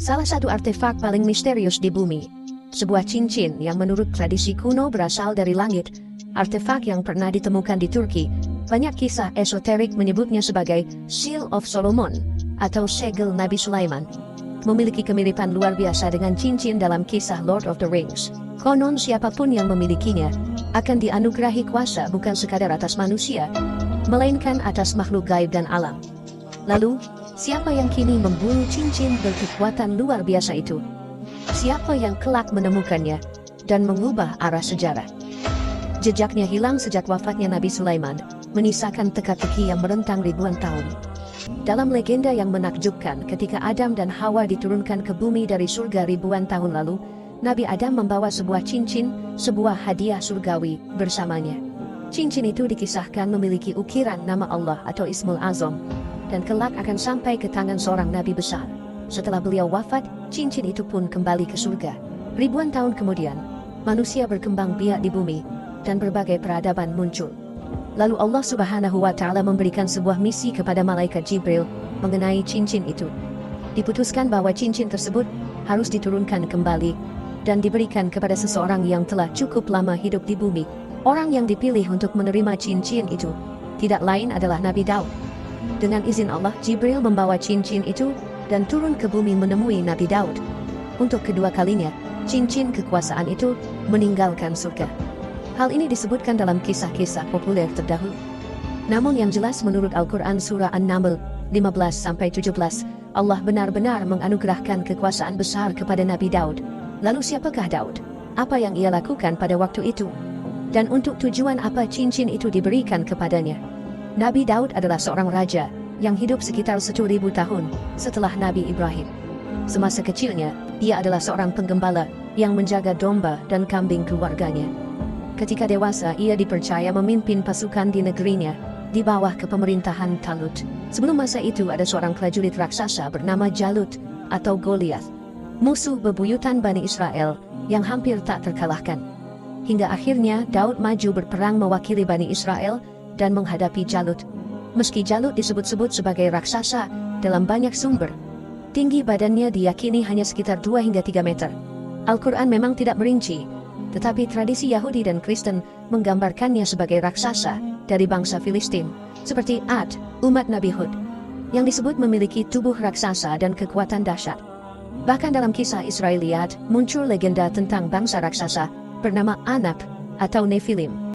Salah satu artefak paling misterius di bumi, sebuah cincin yang menurut tradisi kuno berasal dari langit, artefak yang pernah ditemukan di Turki. Banyak kisah esoterik menyebutnya sebagai Seal of Solomon atau segel Nabi Sulaiman. Memiliki kemiripan luar biasa dengan cincin dalam kisah Lord of the Rings. Konon siapapun yang memilikinya akan dianugerahi kuasa bukan sekadar atas manusia, melainkan atas makhluk gaib dan alam. Lalu, siapa yang kini memburu cincin berkekuatan luar biasa itu? Siapa yang kelak menemukannya dan mengubah arah sejarah? Jejaknya hilang sejak wafatnya Nabi Sulaiman, menyisakan teka-teki yang merentang ribuan tahun. Dalam legenda yang menakjubkan, ketika Adam dan Hawa diturunkan ke bumi dari surga ribuan tahun lalu, Nabi Adam membawa sebuah cincin, sebuah hadiah surgawi bersamanya. Cincin itu dikisahkan memiliki ukiran nama Allah atau Ismul Azam, dan kelak akan sampai ke tangan seorang nabi besar. Setelah beliau wafat, cincin itu pun kembali ke surga. Ribuan tahun kemudian, manusia berkembang biak di bumi, dan berbagai peradaban muncul. Lalu Allah Subhanahu wa Ta'ala memberikan sebuah misi kepada malaikat Jibril mengenai cincin itu. Diputuskan bahwa cincin tersebut harus diturunkan kembali dan diberikan kepada seseorang yang telah cukup lama hidup di bumi. Orang yang dipilih untuk menerima cincin itu tidak lain adalah Nabi Daud. Dengan izin Allah, Jibril membawa cincin itu dan turun ke bumi menemui Nabi Daud. Untuk kedua kalinya, cincin kekuasaan itu meninggalkan surga. Hal ini disebutkan dalam kisah-kisah populer terdahulu. Namun yang jelas menurut Al-Quran Surah An-Naml 15-17, Allah benar-benar menganugerahkan kekuasaan besar kepada Nabi Daud. Lalu siapakah Daud? Apa yang ia lakukan pada waktu itu? Dan untuk tujuan apa cincin itu diberikan kepadanya? Nabi Daud adalah seorang raja yang hidup sekitar 1000 tahun setelah Nabi Ibrahim. Semasa kecilnya, ia adalah seorang penggembala yang menjaga domba dan kambing keluarganya. Ketika dewasa, ia dipercaya memimpin pasukan di negerinya di bawah kepemerintahan Talut. Sebelum masa itu ada seorang prajurit raksasa bernama Jalut atau Goliath, musuh bebuyutan Bani Israel yang hampir tak terkalahkan. Hingga akhirnya Daud maju berperang mewakili Bani Israel dan menghadapi Jalut. Meski Jalut disebut-sebut sebagai raksasa dalam banyak sumber, tinggi badannya diyakini hanya sekitar 2 hingga 3 meter. Al-Quran memang tidak merinci, tetapi tradisi Yahudi dan Kristen menggambarkannya sebagai raksasa dari bangsa Filistin, seperti Ad, umat Nabi Hud, yang disebut memiliki tubuh raksasa dan kekuatan dahsyat. Bahkan dalam kisah Israiliyat muncul legenda tentang bangsa raksasa bernama Anak atau Nephilim.